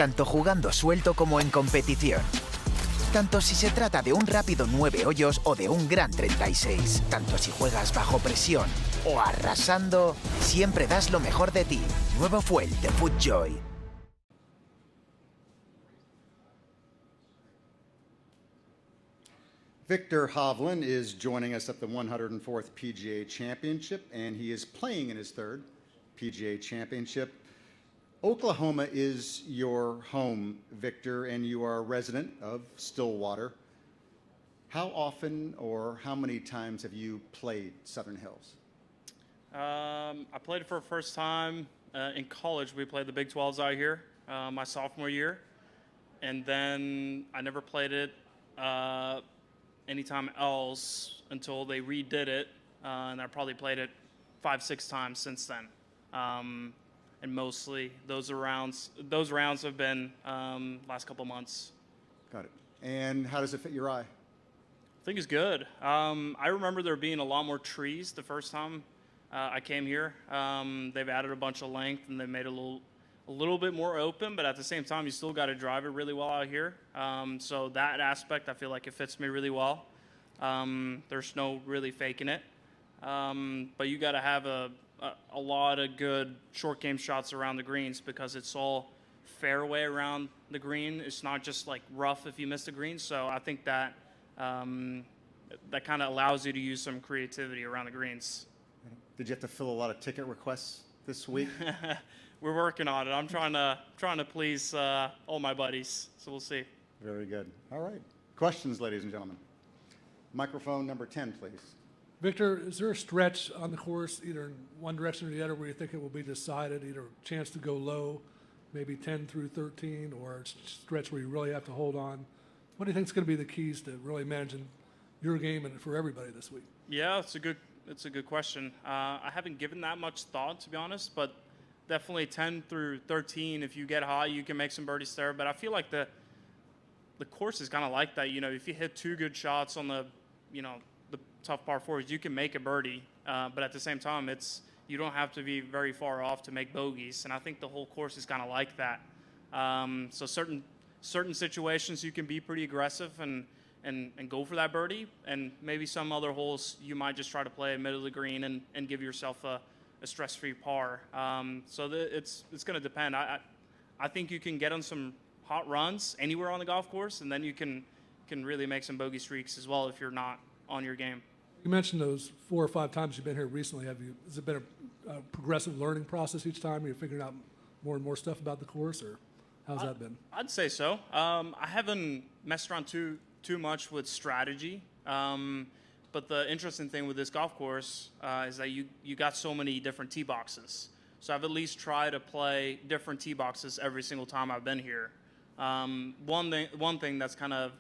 tanto jugando suelto como en competición. Tanto si se trata de un rápido 9 hoyos o de un gran 36. Tanto si juegas bajo presión o arrasando, siempre das lo mejor de ti. Nuevo Fuel de FootJoy. Viktor Hovland is joining us at the 104th PGA Championship, and he is playing in his third PGA Championship. Oklahoma is your home, Viktor, and you are a resident of Stillwater. How often or how many times have you played Southern Hills? I played it for the first time in college. We played the Big 12s out here my sophomore year, and then I never played it anytime else until they redid it, and I probably played it 5-6 times since then. And mostly those rounds have been last couple months. Got it. And how does it fit your eye? I think it's good. I remember there being a lot more trees the first time I came here. They've added a bunch of length and they've made it a little bit more open, but at the same time, you still got to drive it really well out here. So that aspect, I feel like it fits me really well. There's no really faking it. But you got to have a lot of good short game shots around the greens because it's all fairway around the green. It's not just like rough if you miss the green. So I think that that kind of allows you to use some creativity around the greens. Did you have to fill a lot of ticket requests this week? We're working on it. I'm trying to please all my buddies. So we'll see. Very good. All right. Questions, ladies and gentlemen. Microphone number 10, please. Viktor, is there a stretch on the course, either in one direction or the other, where you think it will be decided, either a chance to go low, maybe 10 through 13, or a stretch where you really have to hold on? What do you think is going to be the keys to really managing your game and for everybody this week? Yeah, it's a good question. I haven't given that much thought, to be honest, but definitely 10 through 13, if you get hot, you can make some birdies there. But I feel like the course is kind of like that. You know, if you hit 2 good shots on the tough par 4s, you can make a birdie. But at the same time, you don't have to be very far off to make bogeys. And I think the whole course is kind of like that. So certain situations you can be pretty aggressive and go for that birdie. And maybe some other holes you might just try to play middle of the green and give yourself a stress-free par. So it's going to depend. I think you can get on some hot runs anywhere on the golf course, and then you can really make some bogey streaks as well if you're not on your game. You mentioned those 4 or 5 times you've been here recently. Has it been a progressive learning process each time? You're figuring out more and more stuff about the course, or how's that been? I'd say so. I haven't messed around too much with strategy. But the interesting thing with this golf course is that you got so many different tee boxes. So I've at least tried to play different tee boxes every single time I've been here. One thing that's kind of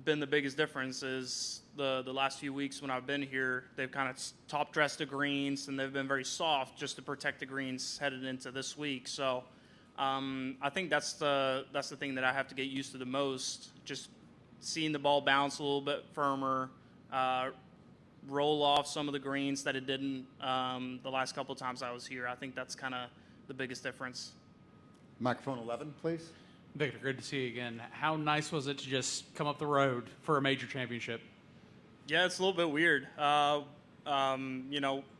been the biggest difference is the last few weeks when I've been here, they've kind of top dressed the greens and they've been very soft just to protect the greens headed into this week. So I think that's the thing that I have to get used to the most, just seeing the ball bounce a little bit firmer, roll off some of the greens that it didn't the last couple of times I was here. I think that's kind of the biggest difference. Microphone 11, please. Viktor, good to see you again. How nice was it to just come up the road for a major championship? Yeah, it's a little bit weird.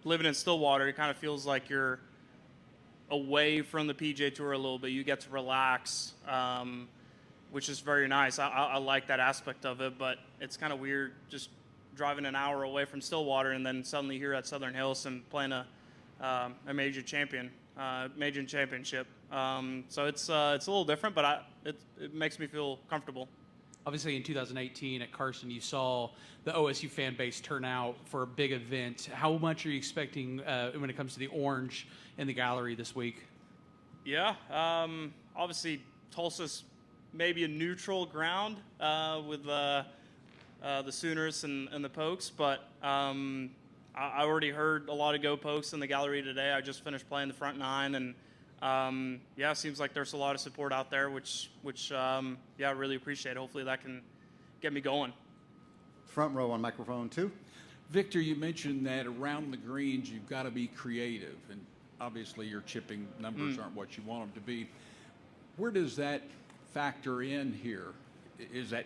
Living in Stillwater, it kind of feels like you're away from the PGA Tour a little bit. You get to relax, which is very nice. I like that aspect of it, but it's kind of weird just driving an hour away from Stillwater and then suddenly here at Southern Hills and playing a major championship. So it's a little different, but it makes me feel comfortable. Obviously, in 2018 at Carson, you saw the OSU fan base turn out for a big event. How much are you expecting when it comes to the orange in the gallery this week? Yeah, obviously Tulsa's maybe a neutral ground with the Sooners and the Pokes, but I already heard a lot of Go Pokes in the gallery today. I just finished playing the front 9, and it seems like there's a lot of support out there, which I really appreciate. Hopefully that can get me going. Front row on microphone 2. Viktor, you mentioned that around the greens you've got to be creative, and obviously your chipping numbers aren't what you want them to be. Where does that factor in here? Is that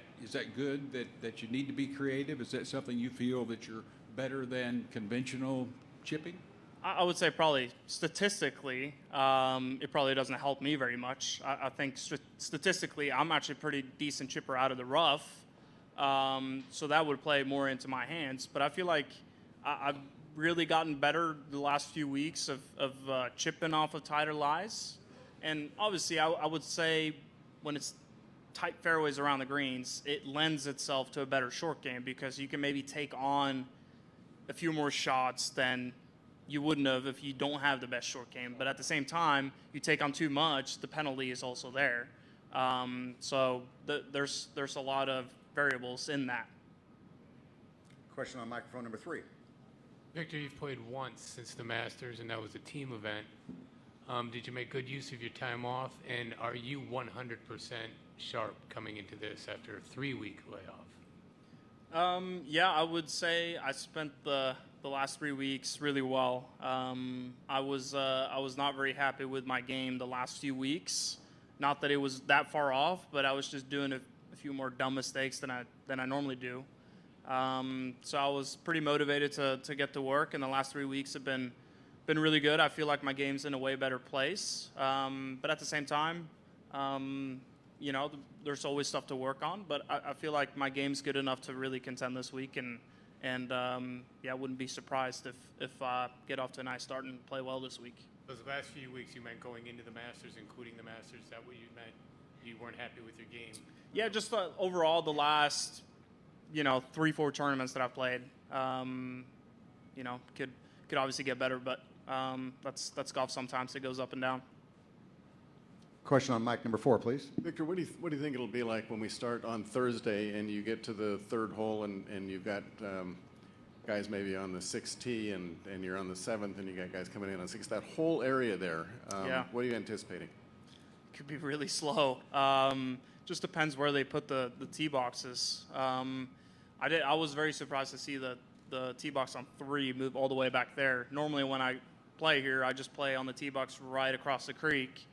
good that you need to be creative? Is that something you feel that you're better than conventional chipping? I would say probably statistically, it probably doesn't help me very much. I think statistically, I'm actually a pretty decent chipper out of the rough, so that would play more into my hands. But I feel like I've really gotten better the last few weeks of chipping off of tighter lies. And obviously, I would say when it's tight fairways around the greens, it lends itself to a better short game because you can maybe take on a few more shots than you wouldn't have if you don't have the best short game. But at the same time, you take on too much, the penalty is also there. So there's a lot of variables in that. Question on microphone number 3. Victor, you've played once since the Masters, and that was a team event. Did you make good use of your time off? And are you 100% sharp coming into this after a 3-week layoff? Yeah, I would say I spent the last 3 weeks really well. I was not very happy with my game the last few weeks. Not that it was that far off, but I was just doing a few more dumb mistakes than I normally do. So I was pretty motivated to get to work, and the last 3 weeks have been really good. I feel like my game's in a way better place. But at the same time, you know, there's always stuff to work on. But I feel like my game's good enough to really contend this week, and yeah, I wouldn't be surprised if I get off to a nice start and play well this week. Those last few weeks, you meant going into the Masters, including the Masters. Is that what you meant? You weren't happy with your game? Yeah, just overall the last, 3-4 tournaments that I've played, could obviously get better, but that's golf. Sometimes it goes up and down. Question on mic number 4, please. Victor, what do you think it'll be like when we start on Thursday and you get to the 3rd hole and you've got guys maybe on the 6th tee and you're on the 7th and you got guys coming in on 6th? That whole area there, Yeah. What are you anticipating? Could be really slow. Just depends where they put the tee boxes. I was very surprised to see the tee box on 3 move all the way back there. Normally when I play here, I just play on the tee box right across the creek.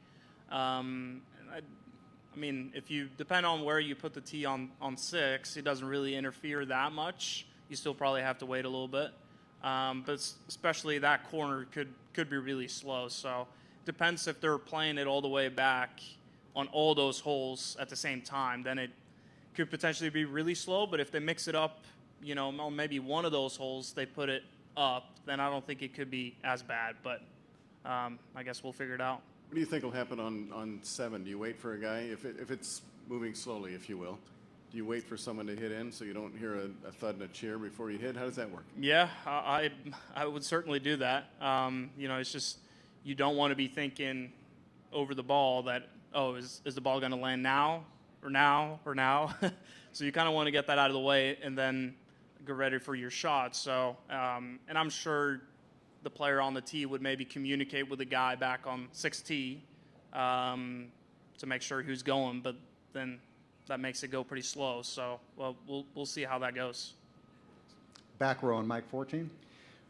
I mean, if you depend on where you put the tee on 6, it doesn't really interfere that much. You still probably have to wait a little bit, but especially that corner could be really slow. So it depends if they're playing it all the way back on all those holes at the same time. Then it could potentially be really slow. But if they mix it up, on maybe one of those holes they put it up, then I don't think it could be as bad. But I guess we'll figure it out. What do you think will happen on 7? Do you wait for a guy, if it's moving slowly, if you will? Do you wait for someone to hit in so you don't hear a thud and a cheer before you hit? How does that work? Yeah, I would certainly do that. It's just you don't want to be thinking over the ball that, is the ball going to land now or now or now? So you kind of want to get that out of the way and then get ready for your shot. So, and I'm sure the player on the tee would maybe communicate with the guy back on 6th tee to make sure who's going, but then that makes it go pretty slow. So, well, we'll see how that goes. Back row on mic 14.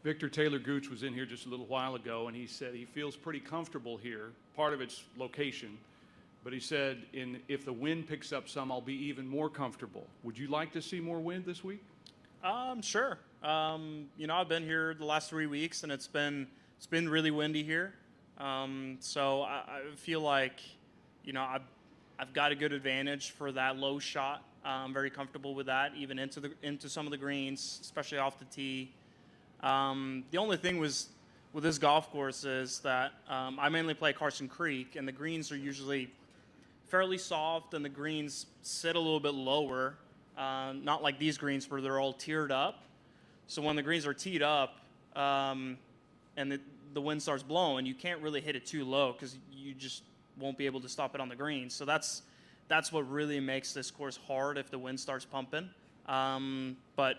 Victor, Taylor Gooch was in here just a little while ago, and he said he feels pretty comfortable here. Part of it's location, but he said if the wind picks up some, I'll be even more comfortable. Would you like to see more wind this week? Sure. I've been here the last 3 weeks, and it's been really windy here. So I feel like, I've got a good advantage for that low shot. I'm very comfortable with that, even into some of the greens, especially off the tee. The only thing with this golf course is that I mainly play Carson Creek, and the greens are usually fairly soft, and the greens sit a little bit lower. Not like these greens where they're all tiered up. So when the greens are teed up and the wind starts blowing, you can't really hit it too low because you just won't be able to stop it on the green. So that's what really makes this course hard if the wind starts pumping. But,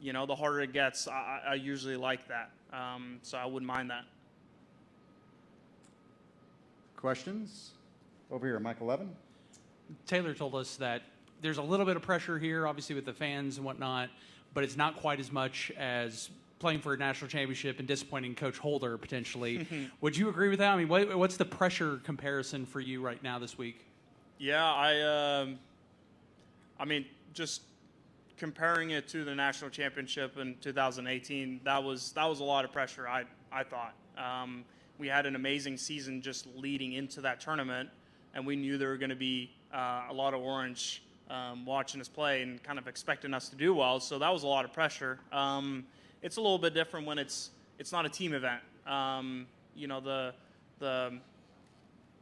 the harder it gets, I usually like that. So I wouldn't mind that. Questions? Over here, mic 11. Taylor told us that there's a little bit of pressure here, obviously with the fans and whatnot, but it's not quite as much as playing for a national championship and disappointing Coach Holder potentially. Would you agree with that? I mean, what's the pressure comparison for you right now this week? Yeah, I mean, just comparing it to the national championship in 2018, that was a lot of pressure. I thought we had an amazing season just leading into that tournament, and we knew there were going to be a lot of orange watching us play and kind of expecting us to do well. So that was a lot of pressure. It's a little bit different when it's not a team event. You know, the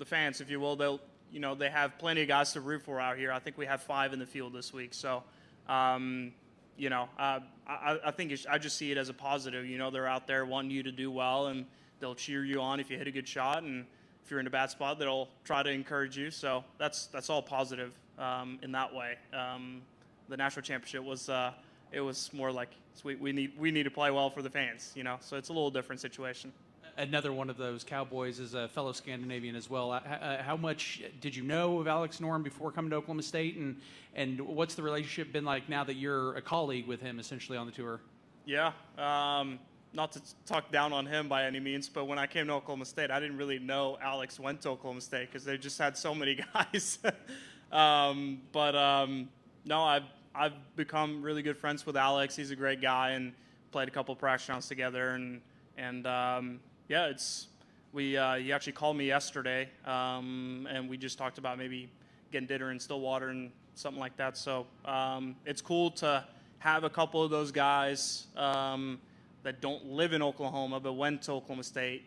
fans, if you will, they have plenty of guys to root for out here. I think we have 5 in the field this week. So, you know, I think I just see it as a positive. You know, they're out there wanting you to do well, and they'll cheer you on if you hit a good shot, and if you're in a bad spot, they'll try to encourage you. So that's all positive in that way. The national championship was it was more like we need to play well for the fans, you know. So it's a little different situation. Another one of those Cowboys is a fellow Scandinavian as well. How much did you know of Alex Norm before coming to Oklahoma State, and what's the relationship been like now that you're a colleague with him essentially on the tour? Yeah, not to talk down on him by any means, but when I came to Oklahoma State, I didn't really know Alex went to Oklahoma State because they just had so many guys. No, I've become really good friends with Alex. He's a great guy, and played a couple practice rounds together, and yeah, he actually called me yesterday, and we just talked about maybe getting dinner in Stillwater and something like that. So it's cool to have a couple of those guys that don't live in Oklahoma but went to Oklahoma State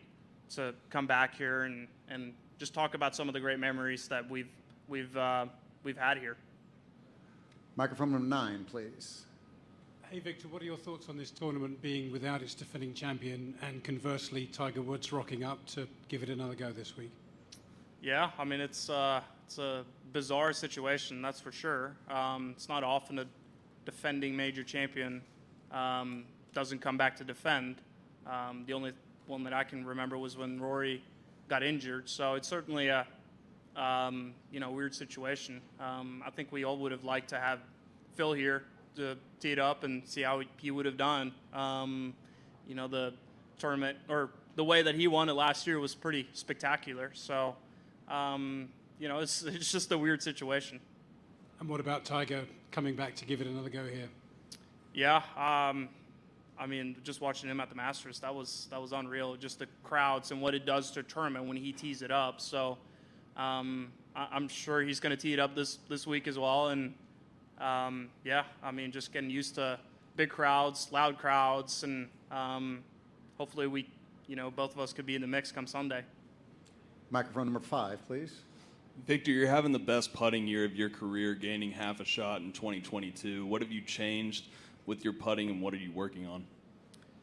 to come back here and just talk about some of the great memories that we've had here. Microphone number 9, please. Hey, Victor, what are your thoughts on this tournament being without its defending champion, and conversely, Tiger Woods rocking up to give it another go this week? Yeah, I mean, it's a bizarre situation, that's for sure. It's not often a defending major champion doesn't come back to defend. The only one that I can remember was when Rory got injured. So it's certainly a weird situation. I think we all would have liked to have Phil here to tee it up and see how he would have done. The tournament, or the way that he won it last year, was pretty spectacular. So, it's just a weird situation. And what about Tiger coming back to give it another go here? Yeah, I mean, just watching him at the Masters, that was unreal. Just the crowds and what it does to a tournament when he tees it up. So, I'm sure he's going to tee it up this week as well. And yeah, I mean, just getting used to big crowds, loud crowds, and hopefully we, both of us could be in the mix come Sunday. Microphone number 5, please. Victor, you're having the best putting year of your career, gaining half a shot in 2022. What have you changed with your putting, and what are you working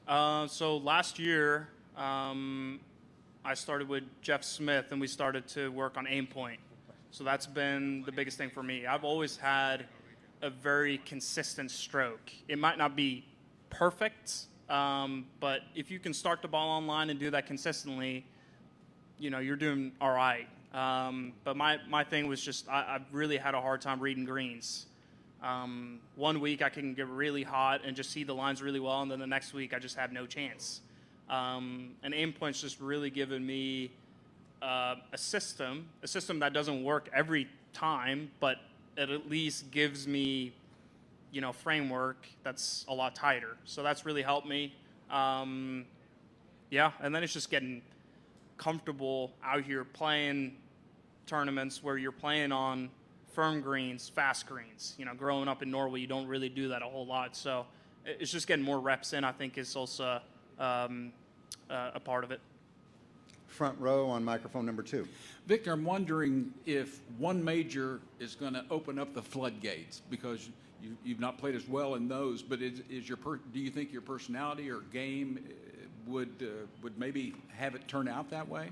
on? So last year, I started with Jeff Smith, and we started to work on aim point. So that's been the biggest thing for me. I've always had a very consistent stroke. It might not be perfect, but if you can start the ball on line and do that consistently, you're doing all right. But my thing was just I really had a hard time reading greens. 1 week I can get really hot and just see the lines really well, and then the next week I just have no chance. And aim point's just really given me a system that doesn't work every time, but it at least gives me, framework that's a lot tighter. So that's really helped me. Yeah, and then it's just getting comfortable out here playing tournaments where you're playing on firm greens, fast greens. Growing up in Norway, you don't really do that a whole lot. So it's just getting more reps in, I think, is also a part of it. Front row on microphone number 2. Victor, I'm wondering if one major is going to open up the floodgates, because you've not played as well in those, but do you think your personality or game would maybe have it turn out that way?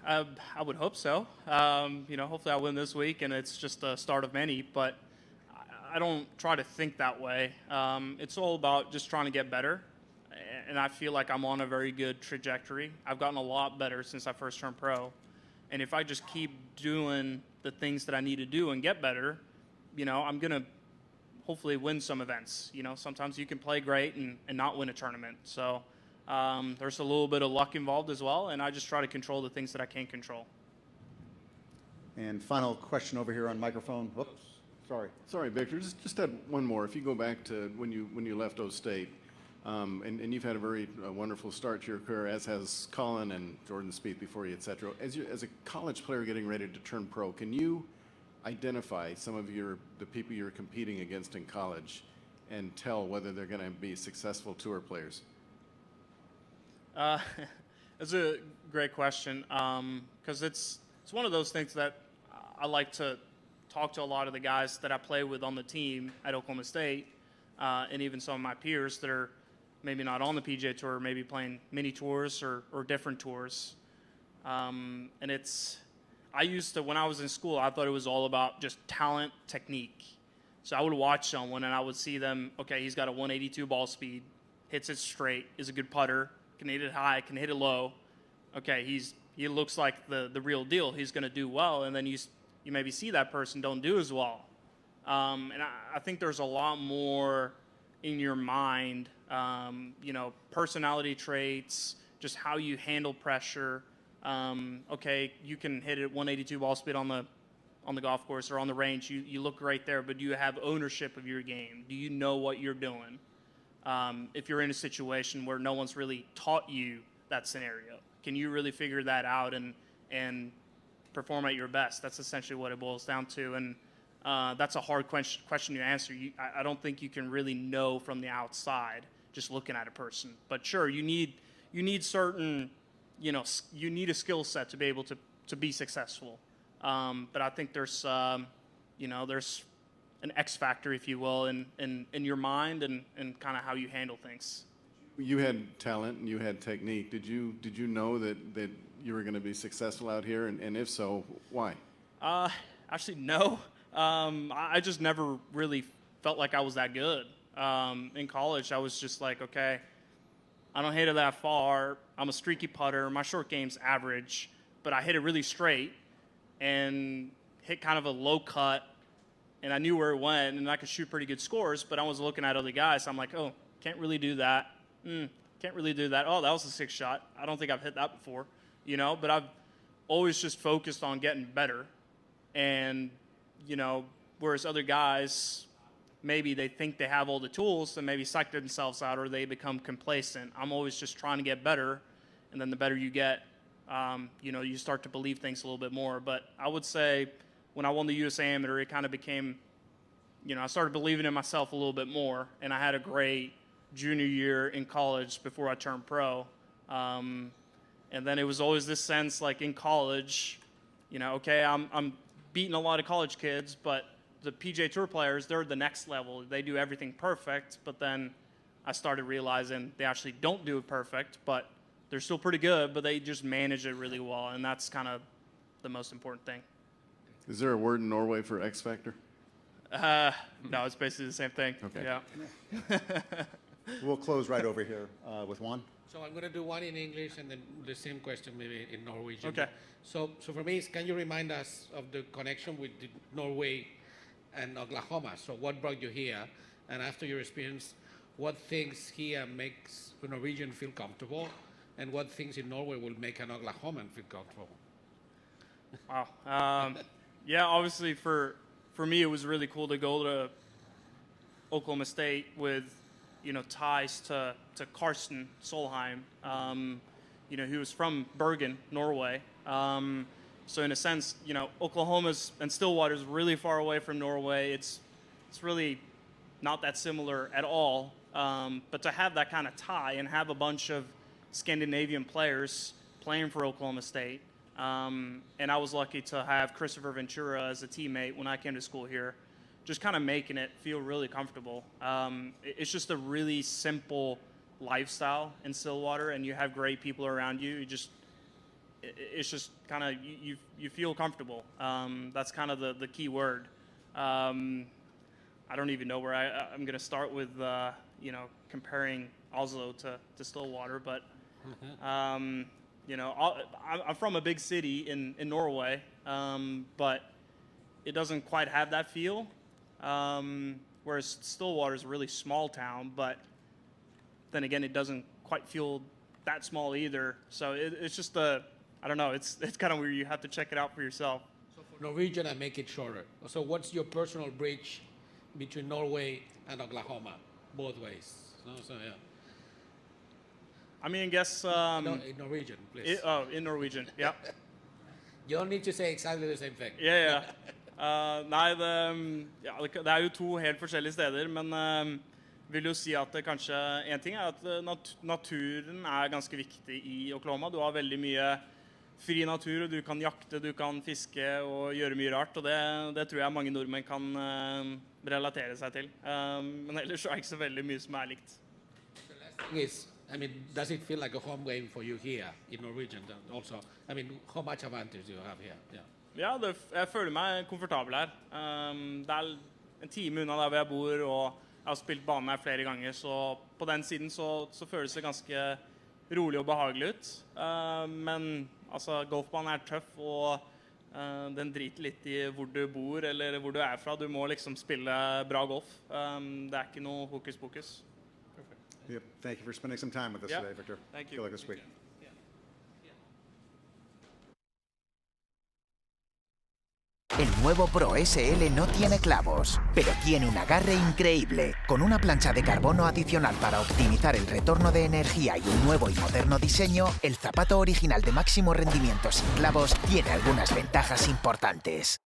I would hope so. Hopefully I win this week and it's just the start of many, but I don't try to think that way. It's all about just trying to get better, and I feel like I'm on a very good trajectory. I've gotten a lot better since I first turned pro, and if I just keep doing the things that I need to do and get better, I'm going to hopefully win some events. You know, sometimes you can play great and not win a tournament. So there's a little bit of luck involved as well, and I just try to control the things that I can control. And final question over here on microphone. Whoops, sorry. Sorry, Victor. Just had one more. If you go back to when you left O State, and you've had a very wonderful start to your career, as has Colin and Jordan Spieth before you, et cetera. As a college player getting ready to turn pro, can you identify some of the people you're competing against in college and tell whether they're going to be successful tour players? That's a great question, because it's one of those things that I like to talk to a lot of the guys that I play with on the team at Oklahoma State, and even some of my peers that are maybe not on the PGA Tour, maybe playing mini tours or different tours. And I used to, when I was in school, I thought it was all about just talent, technique. So I would watch someone and I would see them, okay, he's got a 182 ball speed, hits it straight, is a good putter, can hit it high, can hit it low. Okay, he looks like the real deal. He's going to do well. And then you maybe see that person don't do as well. And I think there's a lot more in your mind, you know, personality traits, just how you handle pressure. Okay, you can hit it at 182 ball speed on the golf course or on the range. You look great there, but do you have ownership of your game? Do you know what you're doing? If you're in a situation where no one's really taught you that scenario, can you really figure that out and perform at your best? That's essentially what it boils down to. And that's a hard question to answer. I don't think you can really know from the outside just looking at a person. But sure, you need certain, you know, you need a skill set to be able to be successful. But I think there's, you know, there's an X factor, if you will, in your mind and kind of how you handle things. You had talent and you had technique. Did you know that you were going to be successful out here? And if so, why? Actually, no. I just never really felt like I was that good. In college, I was just like, okay, I don't hit it that far. I'm a streaky putter. My short game's average, but I hit it really straight and hit kind of a low cut, and I knew where it went, and I could shoot pretty good scores, but I was looking at other guys. So I'm like, oh, can't really do that. Can't really do that. Oh, that was a 6 shot. I don't think I've hit that before, you know, but I've always just focused on getting better. And, you know, whereas other guys, maybe they think they have all the tools and maybe psych themselves out or they become complacent. I'm always just trying to get better, and then the better you get, you know, you start to believe things a little bit more. But I would say when I won the USA Amateur, it kind of became, you know, I started believing in myself a little bit more, and I had a great junior year in college before I turned pro. And then it was always this sense, like in college, you know, okay, I'm beating a lot of college kids, but the PGA Tour players, they're the next level. They do everything perfect, but then I started realizing they actually don't do it perfect, but they're still pretty good, but they just manage it really well, and that's kind of the most important thing. Is there a word in Norway for X Factor? No, it's basically the same thing. Okay. Yeah. We'll close right over here with one. So I'm going to do one in English and then the same question maybe in Norwegian. Okay. So for me, can you remind us of the connection with Norway and Oklahoma? So what brought you here? And after your experience, what things here makes a Norwegian feel comfortable? And what things in Norway will make an Oklahoman feel comfortable? Wow. Yeah, obviously for me, it was really cool to go to Oklahoma State with, you know, ties to Karsten Solheim. You know, he was from Bergen, Norway. So in a sense, you know, Oklahoma's and Stillwater's really far away from Norway. It's really not that similar at all. But to have that kind of tie and have a bunch of Scandinavian players playing for Oklahoma State, and I was lucky to have Christopher Ventura as a teammate when I came to school here, just kind of making it feel really comfortable. It's just a really simple lifestyle in Stillwater, and you have great people around you. It's just kind of, you feel comfortable. That's kind of the key word. I don't even know where I'm going to start with, you know, comparing Oslo to Stillwater, but you know, I'm from a big city in Norway, but it doesn't quite have that feel. whereas Stillwater is a really small town, but then again, it doesn't quite feel that small either. So it's just I don't know, it's kind of weird. You have to check it out for yourself. So for Norwegian, I make it shorter. So what's your personal bridge between Norway and Oklahoma, both ways? So yeah. I mean, I guess... No, in Norwegian, please. In Norwegian, yeah. You don't need to say exactly the same thing. Ja. Nei, det er jo to helt forskjellige steder, men vil jo si at kanskje en ting er at naturen er ganske viktig i Oklahoma. Du har veldig mye fri natur, og du kan jakte, du kan fiske og gjøre mye rart, og det tror jeg mange nordmenn kan relatere seg til. Men ellers så er det ikke så veldig mye som er likt. The last thing is, I mean, does it feel like a home game for you here in Norwegian also? I mean, how much advantage do you have here? Yeah. Ja, jeg føler meg komfortabel her. Det er en time unna der hvor jeg bor, og jeg har spilt banen her flere ganger, så på den siden så føles det ganske rolig og behagelig ut. Men altså, golfbanen er tøff, og den driter litt i hvor du bor eller hvor du er fra. Du må liksom spille bra golf. Det er ikke noe hokus pokus. Yep. Thank you for spending some time with us today, Victor. Thank you. Good luck this week. El nuevo Pro SL no tiene clavos, pero tiene un agarre increíble. Con una plancha de carbono adicional para optimizar el retorno de energía y un nuevo y moderno diseño, el zapato original de máximo rendimiento sin clavos tiene algunas ventajas importantes.